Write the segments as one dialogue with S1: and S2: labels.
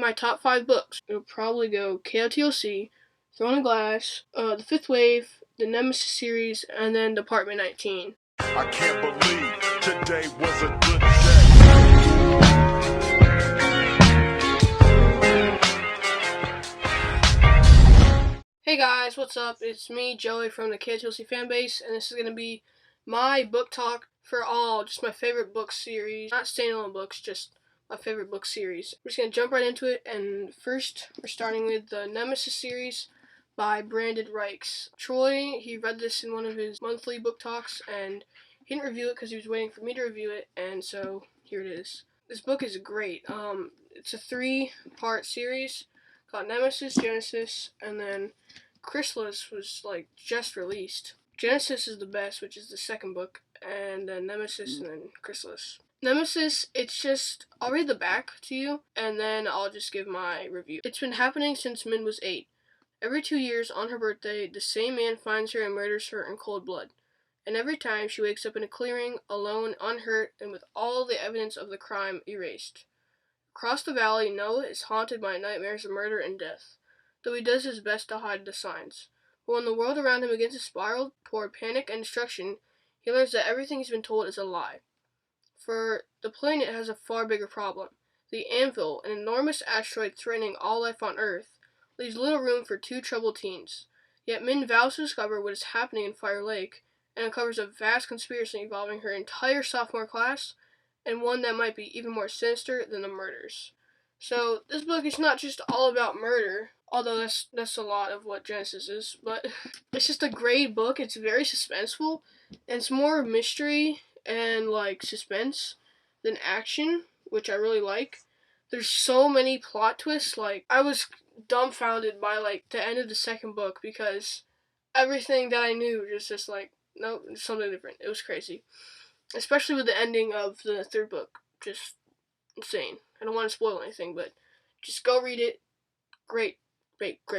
S1: my top 5 books, it'll probably go KotLC, Throne of Glass, The Fifth Wave, the Nemesis series, and then Department 19.
S2: I can't believe today was a good day.
S1: Hey guys, what's up? It's me, Joey, from the KotLC Fanbase, and this is going to be my book talk for all, just my favorite book series. Not standalone books, just my favorite book series. We're just going to jump right into it, and first, we're starting with the Nemesis series by Brandon Reichs. Troy, he read this in one of his monthly book talks, and he didn't review it because he was waiting for me to review it, and so here it is. This book is great. It's a 3-part series called Nemesis, Genesis, and then Chrysalis was just released. Genesis is the best, which is the second book, and then Nemesis, and then Chrysalis. Nemesis, it's just, I'll read the back to you, and then I'll just give my review. It's been happening since Min was 8. Every 2 years, on her birthday, the same man finds her and murders her in cold blood. And every time, she wakes up in a clearing, alone, unhurt, and with all the evidence of the crime erased. Across the valley, Noah is haunted by nightmares of murder and death, though he does his best to hide the signs. But when the world around him begins to spiral toward panic and destruction, he learns that everything he's been told is a lie. For the planet has a far bigger problem. The Anvil, an enormous asteroid threatening all life on Earth, leaves little room for 2 troubled teens. Yet Min vows to discover what is happening in Fire Lake, and uncovers a vast conspiracy involving her entire sophomore class, and one that might be even more sinister than the murders. So this book is not just all about murder, although that's a lot of what Genesis is, but it's just a great book. It's very suspenseful, and it's more mystery and suspense than action, which I really like. There's so many plot twists. I was dumbfounded by the end of the second book, because everything that I knew just nope, something different. It was crazy. Especially with the ending of the third book. Just insane. I don't want to spoil anything, but just go read it. Great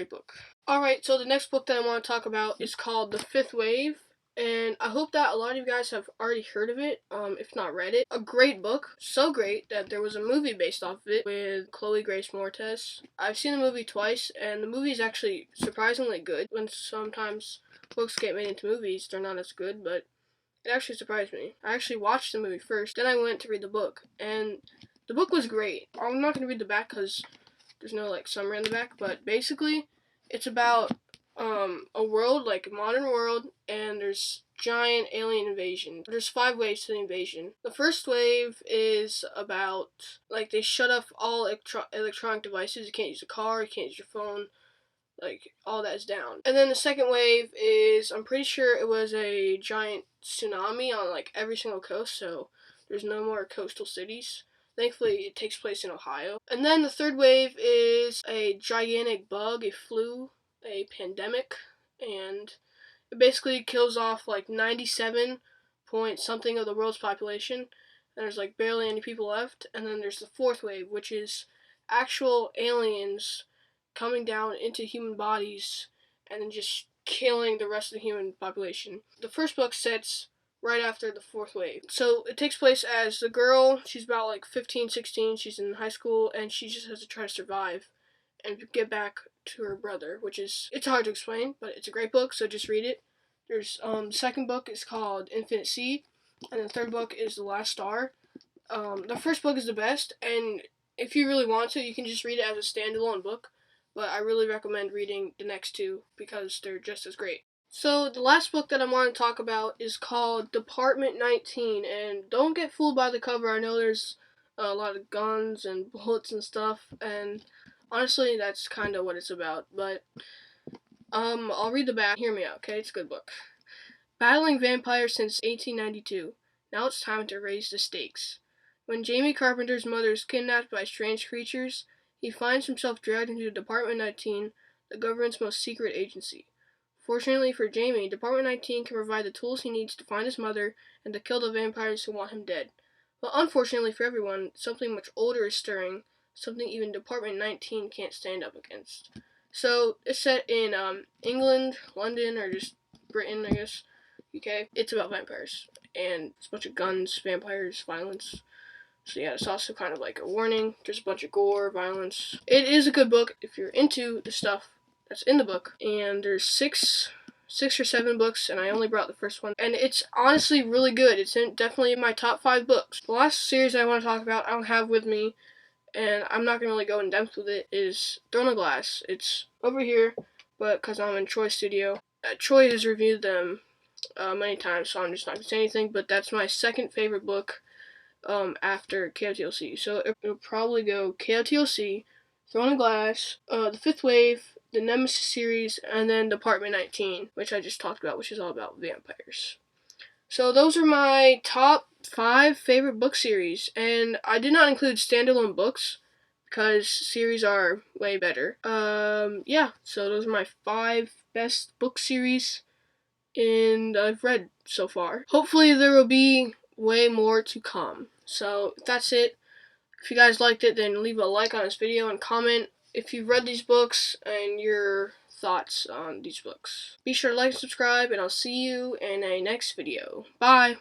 S1: book. Alright, so the next book that I want to talk about is called The Fifth Wave, and I hope that a lot of you guys have already heard of it, if not read it. A great book. So great that there was a movie based off of it with Chloe Grace Moretz. I've seen the movie twice, and the movie is actually surprisingly good. When sometimes books get made into movies, they're not as good, but it actually surprised me. I actually watched the movie first, then I went to read the book, and the book was great. I'm not going to read the back because there's no summary on the back, but basically it's about a world, a modern world, and there's giant alien invasion. There's 5 waves to the invasion. The first wave is about they shut off all electronic devices. You can't use a car, you can't use your phone. All that is down. And then the second wave is, I'm pretty sure it was a giant tsunami on every single coast, so there's no more coastal cities. Thankfully, it takes place in Ohio. And then the third wave is a gigantic bug, a flu, a pandemic, and it basically kills off 97 point something of the world's population, and there's barely any people left. And then there's the fourth wave, which is actual aliens coming down into human bodies and then just killing the rest of the human population. The first book sets right after the fourth wave. So it takes place as the girl, she's about 15, 16, she's in high school, and she just has to try to survive and get back to her brother, it's hard to explain, but it's a great book, so just read it. There's, the second book is called Infinite Sea, and the third book is The Last Star. The first book is the best, and if you really want to, you can just read it as a standalone book. But I really recommend reading the next 2 because they're just as great. So the last book that I want to talk about is called Department 19, and don't get fooled by the cover. I know there's a lot of guns and bullets and stuff, and honestly that's kind of what it's about, but I'll read the back. Hear me out, okay? It's a good book. Battling vampires since 1892. Now it's time to raise the stakes. When Jamie Carpenter's mother is kidnapped by strange creatures, he finds himself dragged into Department 19, the government's most secret agency. Fortunately for Jamie, Department 19 can provide the tools he needs to find his mother and to kill the vampires who want him dead. But unfortunately for everyone, something much older is stirring, something even Department 19 can't stand up against. So it's set in England, London, or just Britain, I guess, UK. It's about vampires, and it's a bunch of guns, vampires, violence. So yeah, it's also kind of like a warning. There's a bunch of gore, violence. It is a good book if you're into the stuff that's in the book. And there's six or seven books, and I only brought the first one. And it's honestly really good. It's definitely in my top 5 books. The last series I want to talk about, I don't have with me, and I'm not going to really go in depth with it, is Throne of Glass. It's over here, but because I'm in Troy's studio. Troy has reviewed them many times, so I'm just not going to say anything, but that's my second favorite book after KotLC. So it'll probably go KotLC, Throne of Glass, The Fifth Wave, the Nemesis series, and then Department 19, which I just talked about, which is all about vampires. So those are my top 5 favorite book series, and I did not include standalone books because series are way better. Yeah, so those are my 5 best book series and I've read so far. Hopefully there will be way more to come. So that's it. If you guys liked it, then leave a like on this video and comment if you've read these books and your thoughts on these books. Be sure to like and subscribe, and I'll see you in a next video. Bye!